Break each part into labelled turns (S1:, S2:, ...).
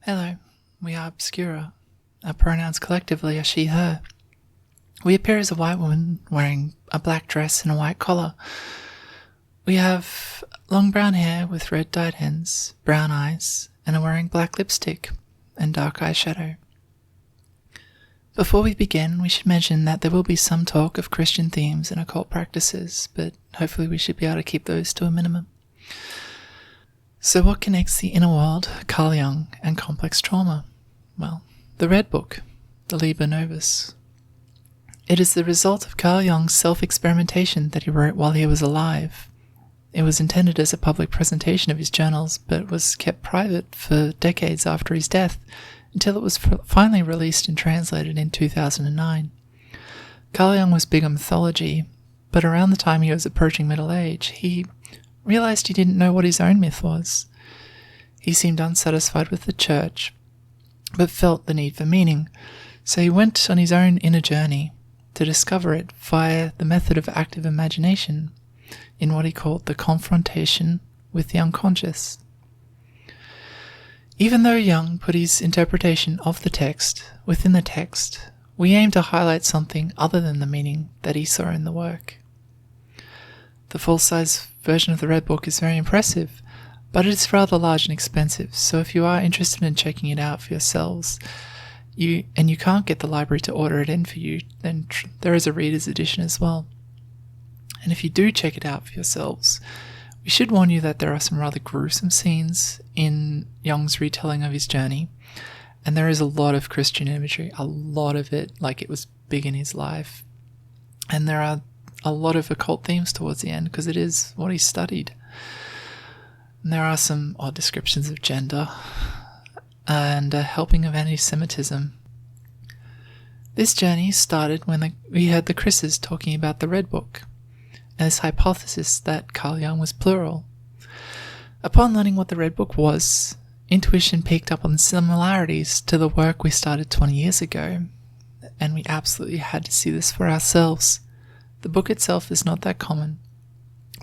S1: Hello, we are Obscura. Our pronouns collectively are she, her. We appear as a white woman wearing a black dress and a white collar. We have long brown hair with red dyed ends, brown eyes, and are wearing black lipstick and dark eyeshadow. Before we begin, we should mention that there will be some talk of Christian themes and occult practices, but hopefully we should be able to keep those to a minimum. So what connects the inner world, Carl Jung, and complex trauma? Well, the Red Book, the Liber Novus. It is the result of Carl Jung's self-experimentation that he wrote while he was alive. It was intended as a public presentation of his journals, but was kept private for decades after his death, until it was finally released and translated in 2009. Carl Jung was big on mythology, but around the time he was approaching middle age, he realized he didn't know what his own myth was. He seemed unsatisfied with the church, but felt the need for meaning, so he went on his own inner journey to discover it via the method of active imagination in what he called the confrontation with the unconscious. Even though Jung put his interpretation of the text within the text, we aim to highlight something other than the meaning that he saw in the work. The full-size version of the Red Book is very impressive, but it is rather large and expensive, so if you are interested in checking it out for yourselves, you can't get the library to order it in for you, then there is a reader's edition as well. And if you do check it out for yourselves, we should warn you that there are some rather gruesome scenes in Jung's retelling of his journey, and there is a lot of Christian imagery, a lot of it like it was big in his life. And there are a lot of occult themes towards the end, because it is what he studied. And there are some odd descriptions of gender, and a helping of anti-Semitism. This journey started when we heard the Chris's talking about the Red Book, and this hypothesis that Carl Jung was plural. Upon learning what the Red Book was, intuition picked up on similarities to the work we started 20 years ago, and we absolutely had to see this for ourselves. The book itself is not that common,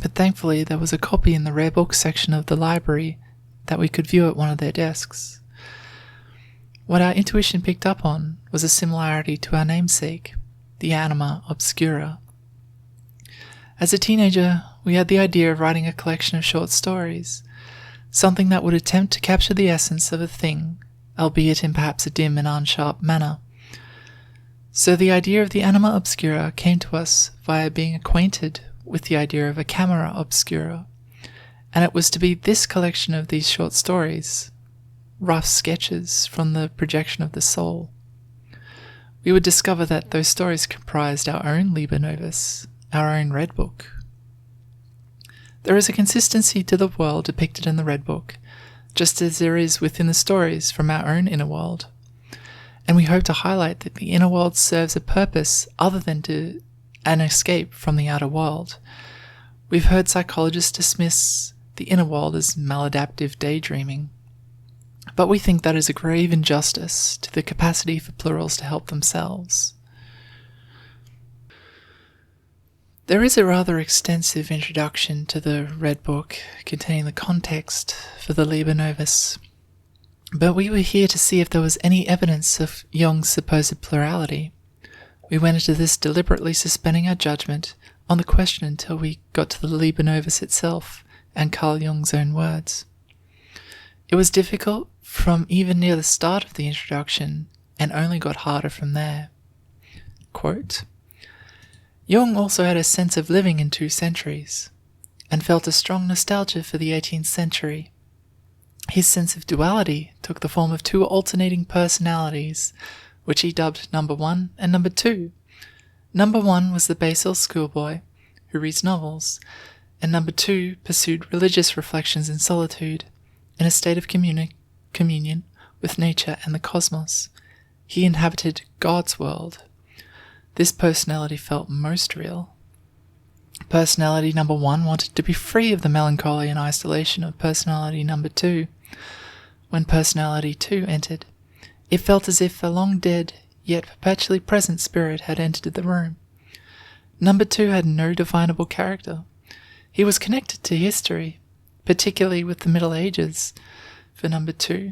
S1: but thankfully there was a copy in the rare book section of the library that we could view at one of their desks. What our intuition picked up on was a similarity to our namesake, the anima Obscura. As a teenager, we had the idea of writing a collection of short stories, something that would attempt to capture the essence of a thing, albeit in perhaps a dim and unsharp manner. So the idea of the anima obscura came to us via being acquainted with the idea of a camera obscura, and it was to be this collection of these short stories, rough sketches from the projection of the soul. We would discover that those stories comprised our own Liber Novus, our own Red Book. There is a consistency to the world depicted in the Red Book, just as there is within the stories from our own inner world. And we hope to highlight that the inner world serves a purpose other than an escape from the outer world. We've heard psychologists dismiss the inner world as maladaptive daydreaming, but we think that is a grave injustice to the capacity for plurals to help themselves. There is a rather extensive introduction to the Red Book containing the context for the Liber Novus, but we were here to see if there was any evidence of Jung's supposed plurality. We went into this deliberately suspending our judgment on the question until we got to the Liber Novus itself and Carl Jung's own words. It was difficult from even near the start of the introduction, and only got harder from there. Quote, Jung also had a sense of living in 2 centuries, and felt a strong nostalgia for the 18th century. His sense of duality took the form of 2 alternating personalities, which he dubbed number 1 and number 2. Number 1 was the Basil Schoolboy, who reads novels, and number 2 pursued religious reflections in solitude, in a state of communion with nature and the cosmos. He inhabited God's world. This personality felt most real. Personality number 1 wanted to be free of the melancholy and isolation of personality number 2. When personality 2 entered, it felt as if a long-dead, yet perpetually present spirit had entered the room. Number 2 had no definable character. He was connected to history, particularly with the Middle Ages. For number 2,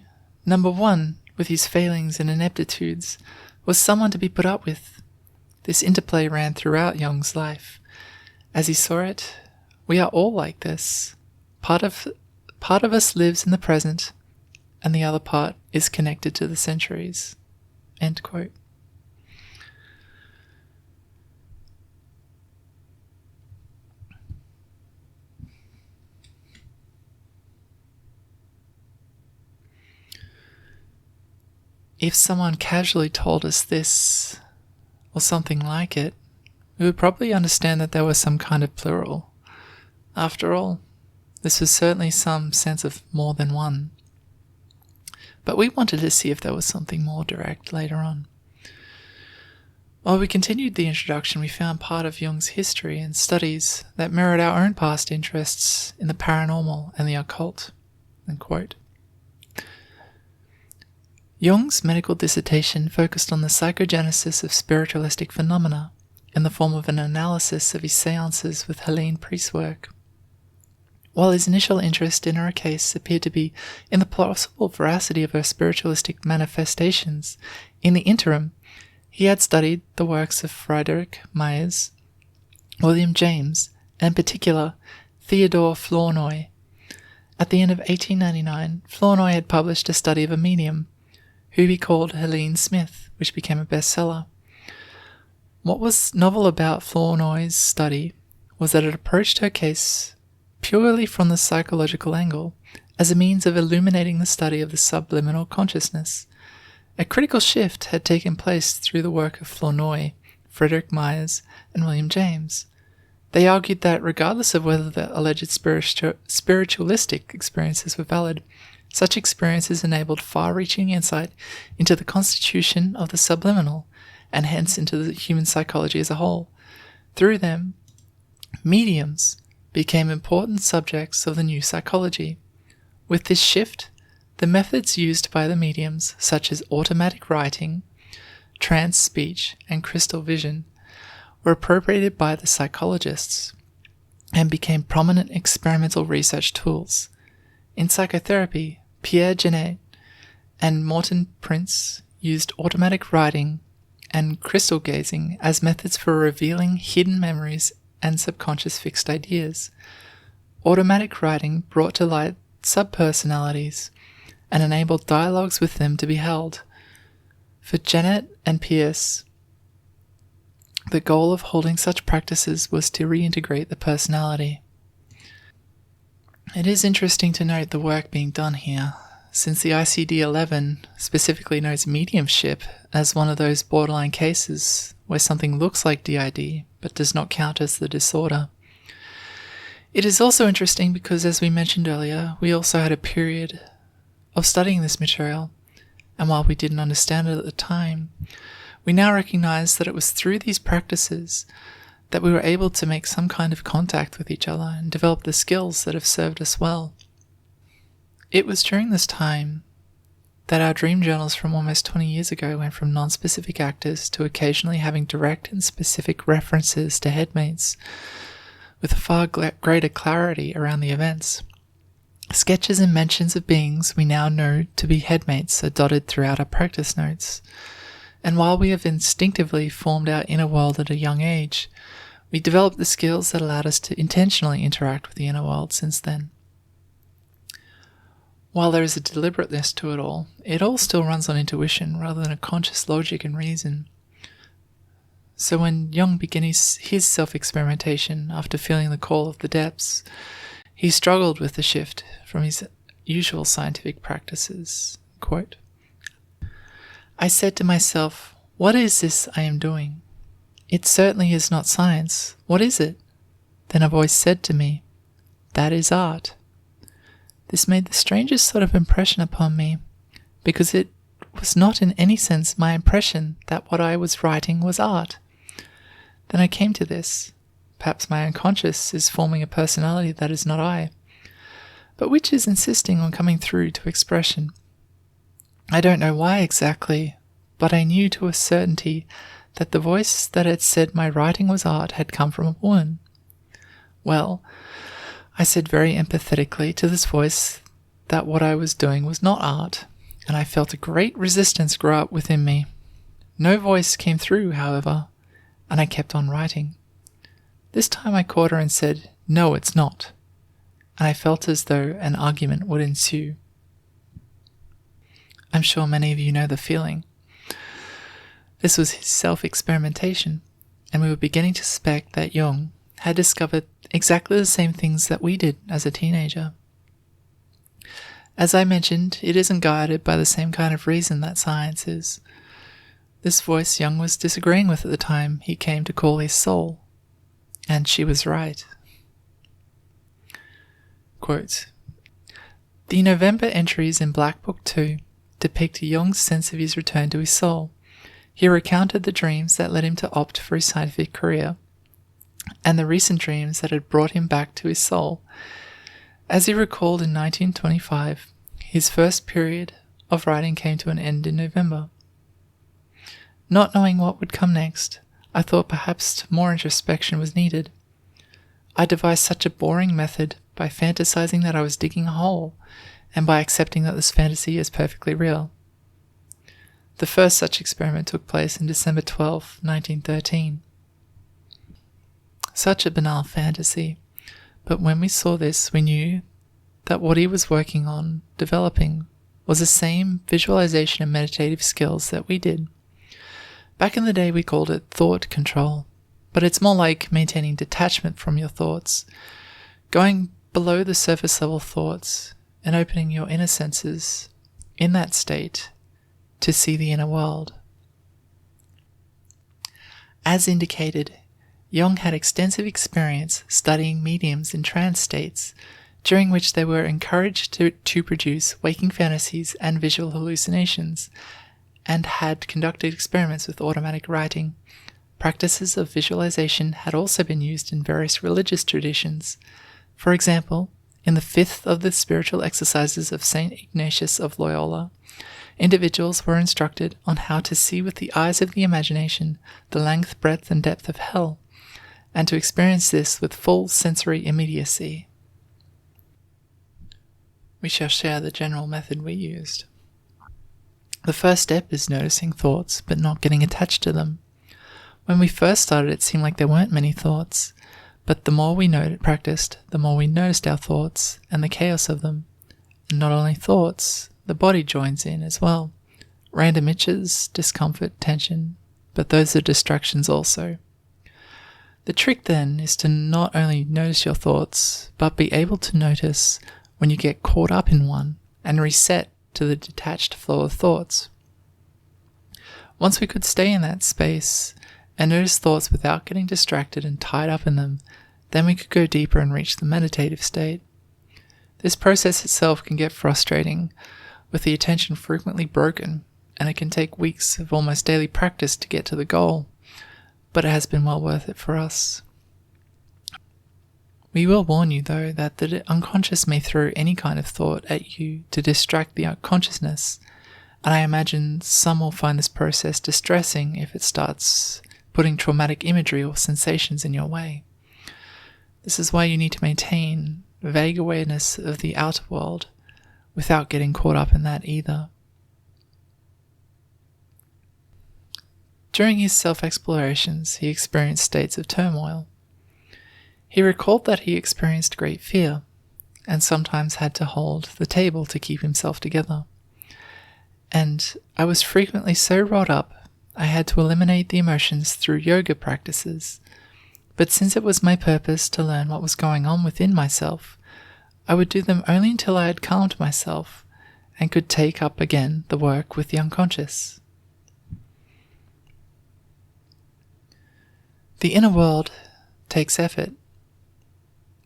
S1: Number one, with his failings and ineptitudes, was someone to be put up with. This interplay ran throughout Jung's life. As he saw it, we are all like this. Part of us lives in the present, and the other part is connected to the centuries. End quote. If someone casually told us this, or something like it, we would probably understand that there was some kind of plural. After all, this was certainly some sense of more than one. But we wanted to see if there was something more direct later on. While we continued the introduction, we found part of Jung's history and studies that mirrored our own past interests in the paranormal and the occult. End quote. Jung's medical dissertation focused on the psychogenesis of spiritualistic phenomena in the form of an analysis of his seances with Helene priest work. While his initial interest in her case appeared to be in the plausible veracity of her spiritualistic manifestations, in the interim, he had studied the works of Friedrich Myers, William James, and in particular, Theodore Flournoy. At the end of 1899, Flournoy had published a study of a medium, who he called Helene Smith, which became a bestseller. What was novel about Flournoy's study was that it approached her case purely from the psychological angle, as a means of illuminating the study of the subliminal consciousness. A critical shift had taken place through the work of Flournoy, Friedrich Myers, and William James. They argued that regardless of whether the alleged spiritualistic experiences were valid, such experiences enabled far-reaching insight into the constitution of the subliminal, and hence into the human psychology as a whole. Through them, mediums became important subjects of the new psychology. With this shift, the methods used by the mediums, such as automatic writing, trance speech, and crystal vision, were appropriated by the psychologists and became prominent experimental research tools. In psychotherapy, Pierre Janet and Morton Prince used automatic writing and crystal gazing as methods for revealing hidden memories and subconscious fixed ideas. Automatic writing brought to light subpersonalities and enabled dialogues with them to be held. For Janet and Pierce, the goal of holding such practices was to reintegrate the personality. It is interesting to note the work being done here, since the ICD-11 specifically notes mediumship as one of those borderline cases where something looks like DID but does not count as the disorder. It is also interesting because, as we mentioned earlier, we also had a period of studying this material, and while we didn't understand it at the time, we now recognize that it was through these practices that we were able to make some kind of contact with each other and develop the skills that have served us well. It was during this time that our dream journals from almost 20 years ago went from non-specific actors to occasionally having direct and specific references to headmates, with a far greater clarity around the events. Sketches and mentions of beings we now know to be headmates are dotted throughout our practice notes, and while we have instinctively formed our inner world at a young age, we developed the skills that allowed us to intentionally interact with the inner world since then. While there is a deliberateness to it all still runs on intuition rather than a conscious logic and reason. So when Jung began his self-experimentation after feeling the call of the depths, he struggled with the shift from his usual scientific practices. Quote, "I said to myself, what is this I am doing? It certainly is not science. What is it? Then a voice said to me, that is art. This made the strangest sort of impression upon me, because it was not in any sense my impression that what I was writing was art. Then I came to this. Perhaps my unconscious is forming a personality that is not I, but which is insisting on coming through to expression. I don't know why exactly, but I knew to a certainty that the voice that had said my writing was art had come from a woman. Well, I said very empathetically to this voice that what I was doing was not art, and I felt a great resistance grow up within me. No voice came through, however, and I kept on writing. This time I caught her and said, "No, it's not," and I felt as though an argument would ensue. I'm sure many of you know the feeling. This was his self-experimentation, and we were beginning to suspect that Jung had discovered exactly the same things that we did as a teenager. As I mentioned, it isn't guided by the same kind of reason that science is. This voice Jung was disagreeing with at the time he came to call his soul, and she was right. Quote, "The November entries in Black Book 2 depict Jung's sense of his return to his soul. He recounted the dreams that led him to opt for his scientific career, and the recent dreams that had brought him back to his soul. As he recalled in 1925, his first period of writing came to an end in November. Not knowing what would come next, I thought perhaps more introspection was needed. I devised such a boring method by fantasizing that I was digging a hole, and by accepting that this fantasy is perfectly real. The first such experiment took place in December 12, 1913. Such a banal fantasy, but when we saw this, we knew that what he was working on developing was the same visualization and meditative skills that we did. Back in the day, we called it thought control, but it's more like maintaining detachment from your thoughts, going below the surface level thoughts and opening your inner senses in that state to see the inner world. As indicated, Jung had extensive experience studying mediums in trance states, during which they were encouraged to produce waking fantasies and visual hallucinations, and had conducted experiments with automatic writing. Practices of visualization had also been used in various religious traditions. For example, in the fifth of the spiritual exercises of St. Ignatius of Loyola, individuals were instructed on how to see with the eyes of the imagination the length, breadth, and depth of hell, and to experience this with full sensory immediacy. We shall share the general method we used. The first step is noticing thoughts, but not getting attached to them. When we first started, it seemed like there weren't many thoughts, but the more we practiced, the more we noticed our thoughts and the chaos of them. And not only thoughts, the body joins in as well. Random itches, discomfort, tension, but those are distractions also. The trick then is to not only notice your thoughts, but be able to notice when you get caught up in one and reset to the detached flow of thoughts. Once we could stay in that space and notice thoughts without getting distracted and tied up in them, then we could go deeper and reach the meditative state. This process itself can get frustrating, with the attention frequently broken, and it can take weeks of almost daily practice to get to the goal, but it has been well worth it for us. We will warn you, though, that the unconscious may throw any kind of thought at you to distract the consciousness, and I imagine some will find this process distressing if it starts putting traumatic imagery or sensations in your way. This is why you need to maintain vague awareness of the outer world without getting caught up in that either. During his self-explorations, he experienced states of turmoil. He recalled that he experienced great fear, and sometimes had to hold the table to keep himself together. And I was frequently so wrought up, I had to eliminate the emotions through yoga practices. But since it was my purpose to learn what was going on within myself, I would do them only until I had calmed myself and could take up again the work with the unconscious. The inner world takes effort.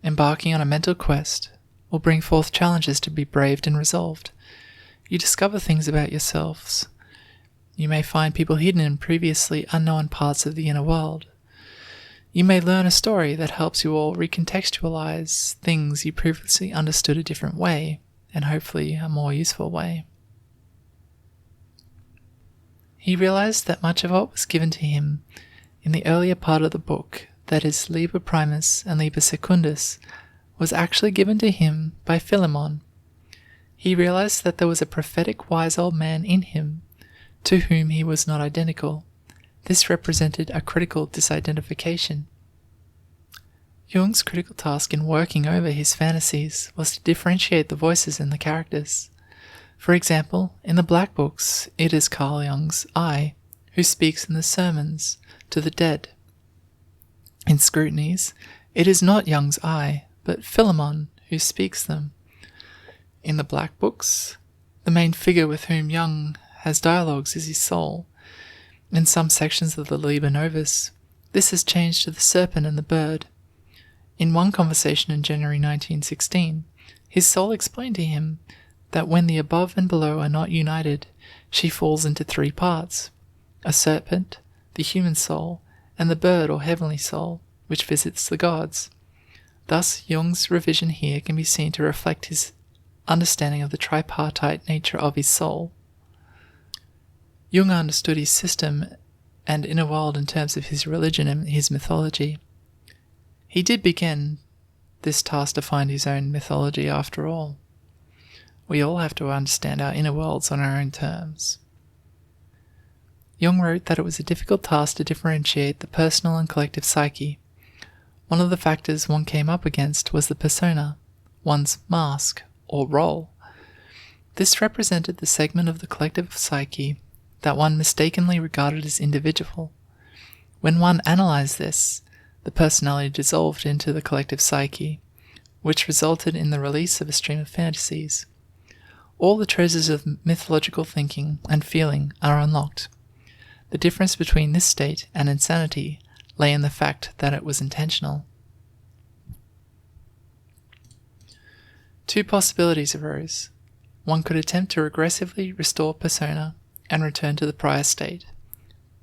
S1: Embarking on a mental quest will bring forth challenges to be braved and resolved. You discover things about yourselves. You may find people hidden in previously unknown parts of the inner world. You may learn a story that helps you all recontextualize things you previously understood a different way, and hopefully a more useful way. He realized that much of what was given to him in the earlier part of the book, that is, Liber Primus and Liber Secundus, was actually given to him by Philemon. He realized that there was a prophetic wise old man in him to whom he was not identical. This represented a critical disidentification. Jung's critical task in working over his fantasies was to differentiate the voices in the characters. For example, in the Black Books, it is Carl Jung's I who speaks in the sermons to the dead. In Scrutinies, it is not Jung's I, but Philemon who speaks them. In the Black Books, the main figure with whom Jung has dialogues is his soul. In some sections of the Liber Novus, this has changed to the serpent and the bird. In one conversation in January 1916, his soul explained to him that when the above and below are not united, she falls into three parts: a serpent, the human soul, and the bird or heavenly soul, which visits the gods. Thus, Jung's revision here can be seen to reflect his understanding of the tripartite nature of his soul. Jung understood his system and inner world in terms of his religion and his mythology. He did begin this task to find his own mythology after all. We all have to understand our inner worlds on our own terms. Jung wrote that it was a difficult task to differentiate the personal and collective psyche. One of the factors one came up against was the persona, one's mask or role. This represented the segment of the collective psyche that one mistakenly regarded as individual. When one analyzed this, the personality dissolved into the collective psyche, which resulted in the release of a stream of fantasies. All the treasures of mythological thinking and feeling are unlocked. The difference between this state and insanity lay in the fact that it was intentional. Two possibilities arose. One could attempt to regressively restore persona and return to the prior state,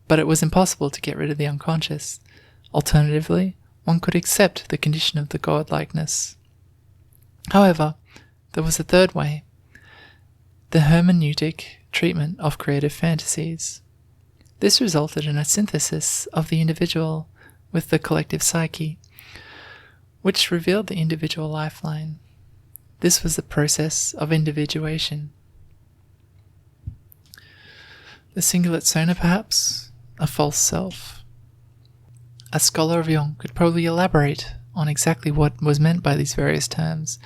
S1: but it was impossible to get rid of the unconscious. Alternatively, one could accept the condition of the godlikeness. However, there was a third way: the hermeneutic treatment of creative fantasies. This resulted in a synthesis of the individual with the collective psyche, which revealed the individual lifeline. This was the process of individuation. The singulate sona, perhaps? A false self. A scholar of Jung could probably elaborate on exactly what was meant by these various terms,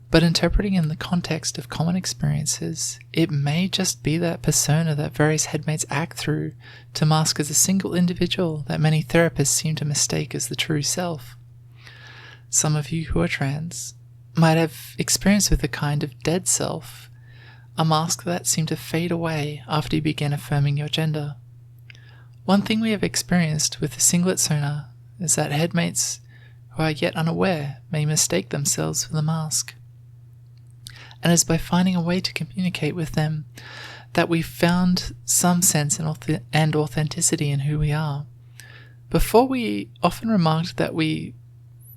S1: but interpreting in the context of common experiences, it may just be that persona that various headmates act through to mask as a single individual that many therapists seem to mistake as the true self. Some of you who are trans might have experience with a kind of dead self, a mask that seemed to fade away after you began affirming your gender. One thing we have experienced with the singlet sona is that headmates who are yet unaware may mistake themselves for the mask. And it is by finding a way to communicate with them that we've found some sense and authenticity in who we are. Before, we often remarked that we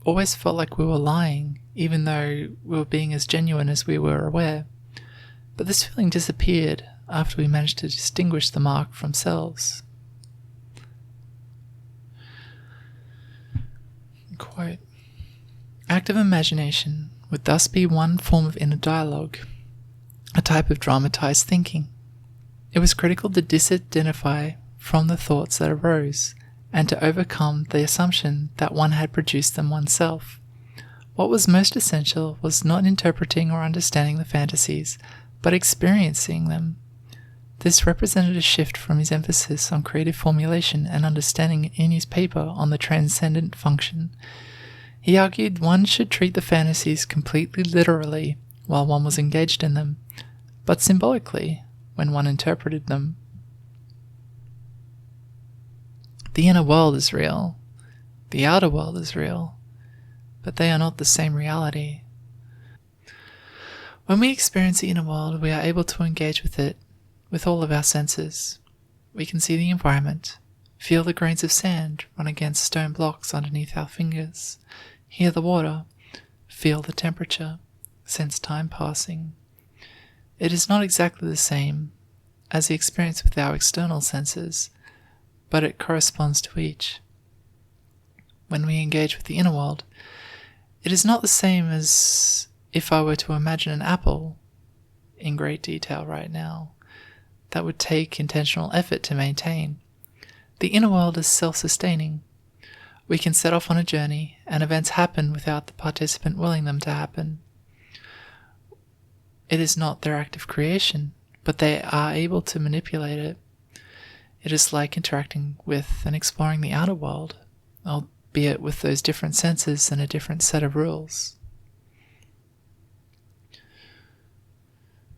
S1: always felt like we were lying, even though we were being as genuine as we were aware. But this feeling disappeared after we managed to distinguish the mark from selves. Quote, active imagination would thus be one form of inner dialogue, a type of dramatized thinking. It was critical to disidentify from the thoughts that arose, and to overcome the assumption that one had produced them oneself. What was most essential was not interpreting or understanding the fantasies, but experiencing them. This represented a shift from his emphasis on creative formulation and understanding in his paper on the transcendent function. He argued one should treat the fantasies completely literally while one was engaged in them, but symbolically when one interpreted them. The inner world is real, the outer world is real, but they are not the same reality. When we experience the inner world, we are able to engage with it with all of our senses. We can see the environment, feel the grains of sand run against stone blocks underneath our fingers, hear the water, feel the temperature, sense time passing. It is not exactly the same as the experience with our external senses, but it corresponds to each. When we engage with the inner world, it is not the same as if I were to imagine an apple in great detail right now that would take intentional effort to maintain. The inner world is self-sustaining. We can set off on a journey, and events happen without the participant willing them to happen. It is not their act of creation, but they are able to manipulate it. It is like interacting with and exploring the outer world, albeit with those different senses and a different set of rules.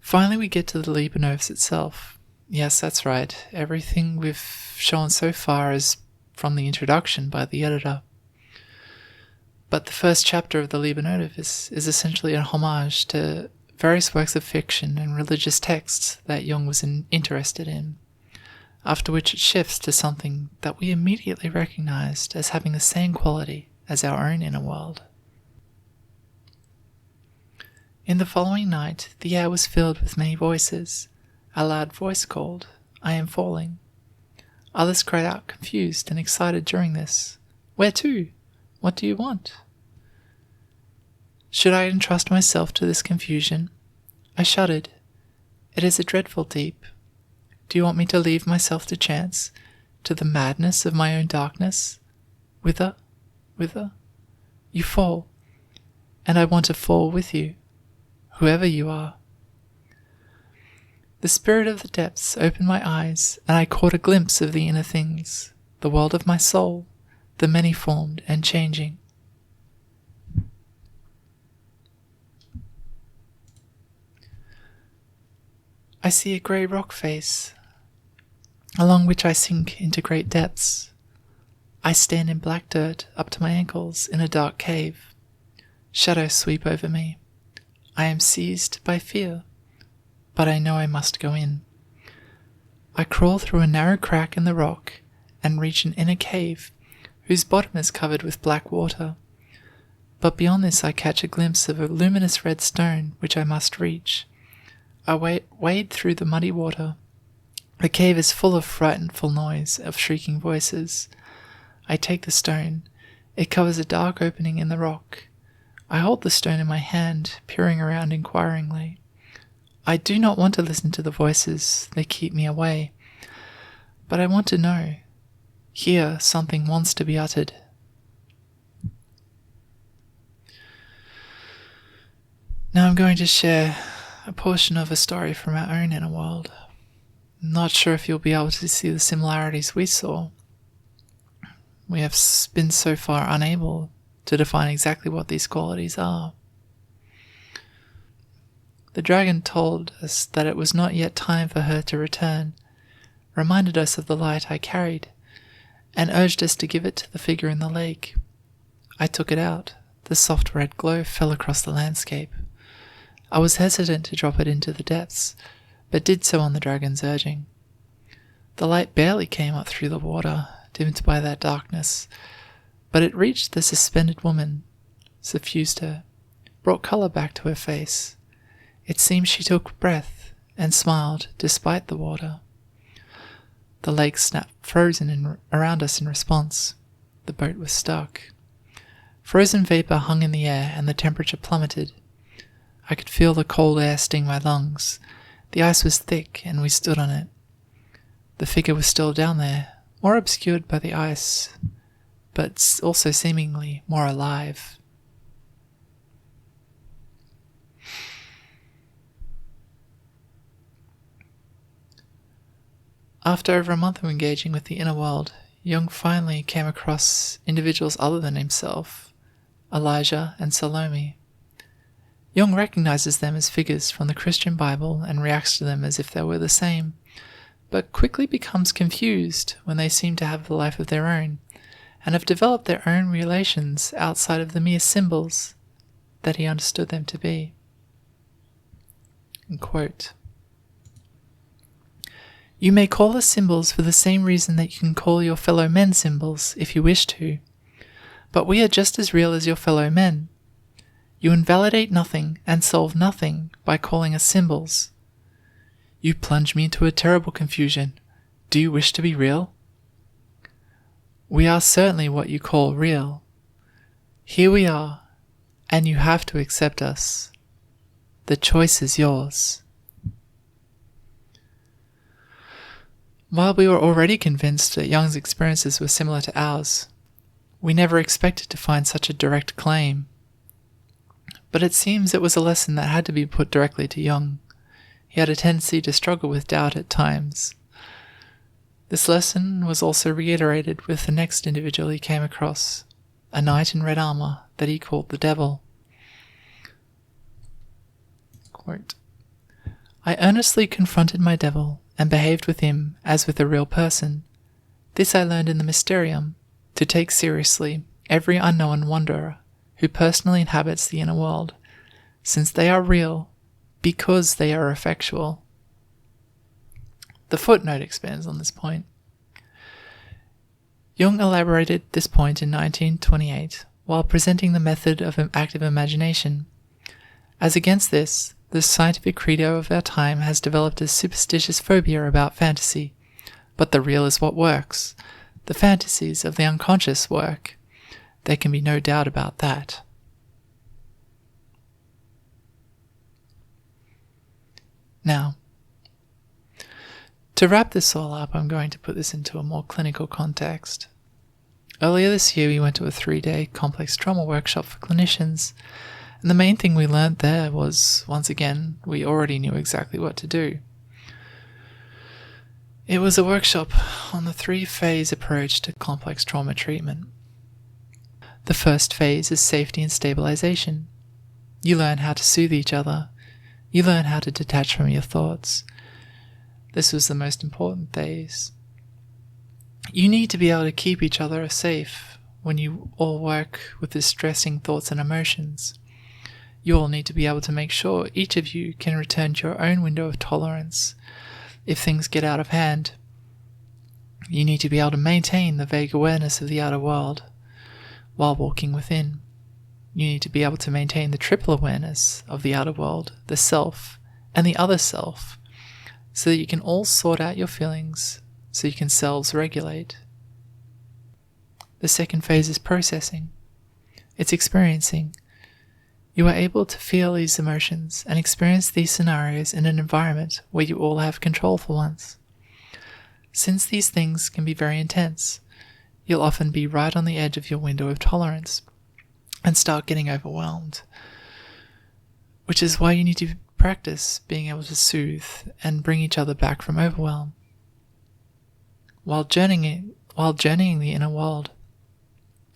S1: Finally, we get to the Liber Novus itself. Yes, that's right. Everything we've shown so far is from the introduction by the editor. But the first chapter of the Liber Novus is essentially a homage to various works of fiction and religious texts that Jung was interested in, after which it shifts to something that we immediately recognized as having the same quality as our own inner world. In the following night, the air was filled with many voices. A loud voice called, "I am falling." Others cried out confused and excited during this. "Where to? What do you want?" Should I entrust myself to this confusion? I shuddered. It is a dreadful deep. Do you want me to leave myself to chance, to the madness of my own darkness? Whither? You fall, and I want to fall with you, whoever you are. The spirit of the depths opened my eyes, and I caught a glimpse of the inner things, the world of my soul, the many-formed and changing. I see a grey rock face, along which I sink into great depths. I stand in black dirt up to my ankles in a dark cave. Shadows sweep over me. I am seized by fear, but I know I must go in. I crawl through a narrow crack in the rock and reach an inner cave whose bottom is covered with black water. But beyond this I catch a glimpse of a luminous red stone which I must reach. I wade through the muddy water. The cave is full of frightful noise, of shrieking voices. I take the stone. It covers a dark opening in the rock. I hold the stone in my hand, peering around inquiringly. I do not want to listen to the voices, they keep me away. But I want to know. Here something wants to be uttered. Now I'm going to share a portion of a story from our own inner world. I'm not sure if you'll be able to see the similarities we saw. We have been so far unable to define exactly what these qualities are. The dragon told us that it was not yet time for her to return, reminded us of the light I carried, and urged us to give it to the figure in the lake. I took it out. The soft red glow fell across the landscape. I was hesitant to drop it into the depths, but did so on the dragon's urging. The light barely came up through the water, dimmed by that darkness, but it reached the suspended woman, suffused her, brought colour back to her face. It seemed she took breath and smiled despite the water. The lake snapped frozen around us in response. The boat was stuck. Frozen vapour hung in the air and the temperature plummeted. I could feel the cold air sting my lungs. The ice was thick and we stood on it. The figure was still down there, more obscured by the ice, but also seemingly more alive. After over a month of engaging with the inner world, Jung finally came across individuals other than himself, Elijah and Salome. Jung recognizes them as figures from the Christian Bible and reacts to them as if they were the same, but quickly becomes confused when they seem to have a life of their own and have developed their own relations outside of the mere symbols that he understood them to be. And quote, "You may call us symbols for the same reason that you can call your fellow men symbols if you wish to, but we are just as real as your fellow men. You invalidate nothing and solve nothing by calling us symbols. You plunge me into a terrible confusion. Do you wish to be real? We are certainly what you call real. Here we are, and you have to accept us. The choice is yours." While we were already convinced that Jung's experiences were similar to ours, we never expected to find such a direct claim. But it seems it was a lesson that had to be put directly to Jung. He had a tendency to struggle with doubt at times. This lesson was also reiterated with the next individual he came across, a knight in red armor that he called the devil. Quote, "I earnestly confronted my devil and behaved with him as with a real person. This I learned in the Mysterium, to take seriously every unknown wanderer who personally inhabits the inner world, since they are real, because they are effectual." The footnote expands on this point. Jung elaborated this point in 1928 while presenting the method of active imagination. As against this, the scientific credo of our time has developed a superstitious phobia about fantasy, but the real is what works. The fantasies of the unconscious work. There can be no doubt about that. Now, to wrap this all up, I'm going to put this into a more clinical context. Earlier this year, we went to a 3-day complex trauma workshop for clinicians, and the main thing we learned there was, once again, we already knew exactly what to do. It was a workshop on the 3-phase approach to complex trauma treatment. The first phase is safety and stabilization. You learn how to soothe each other. You learn how to detach from your thoughts. This was the most important phase. You need to be able to keep each other safe when you all work with distressing thoughts and emotions. You all need to be able to make sure each of you can return to your own window of tolerance if things get out of hand. You need to be able to maintain the vague awareness of the outer world while walking within. You need to be able to maintain the triple awareness of the outer world, the self, and the other self, so that you can all sort out your feelings, so you can selves-regulate. The second phase is processing. It's experiencing. You are able to feel these emotions and experience these scenarios in an environment where you all have control for once. Since these things can be very intense, you'll often be right on the edge of your window of tolerance and start getting overwhelmed, which is why you need to practice being able to soothe and bring each other back from overwhelm. While journeying the inner world,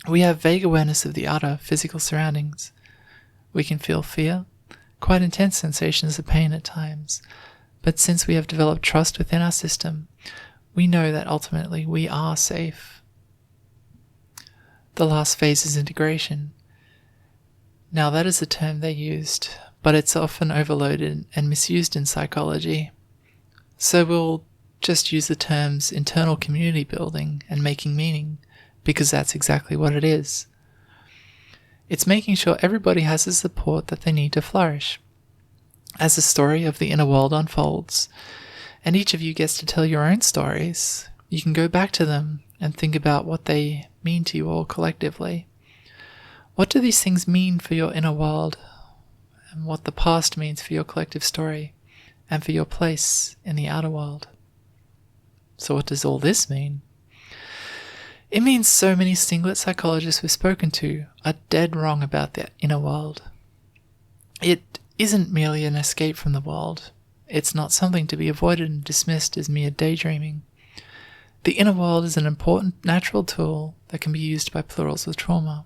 S1: we have vague awareness of the outer physical surroundings. We can feel fear, quite intense sensations of pain at times, but since we have developed trust within our system, we know that ultimately we are safe. The last phase is integration. Now that is a term they used, but it's often overloaded and misused in psychology. So we'll just use the terms internal community building and making meaning, because that's exactly what it is. It's making sure everybody has the support that they need to flourish. As the story of the inner world unfolds, and each of you gets to tell your own stories, you can go back to them and think about what they mean to you all collectively. What do these things mean for your inner world, and what the past means for your collective story, and for your place in the outer world? So what does all this mean? It means so many singlet psychologists we've spoken to are dead wrong about the inner world. It isn't merely an escape from the world. It's not something to be avoided and dismissed as mere daydreaming. The inner world is an important natural tool that can be used by plurals with trauma.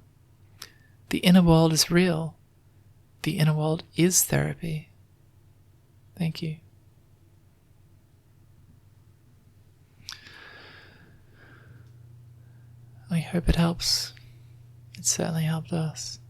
S1: The inner world is real. The inner world is therapy. Thank you. I hope it helps. It certainly helped us.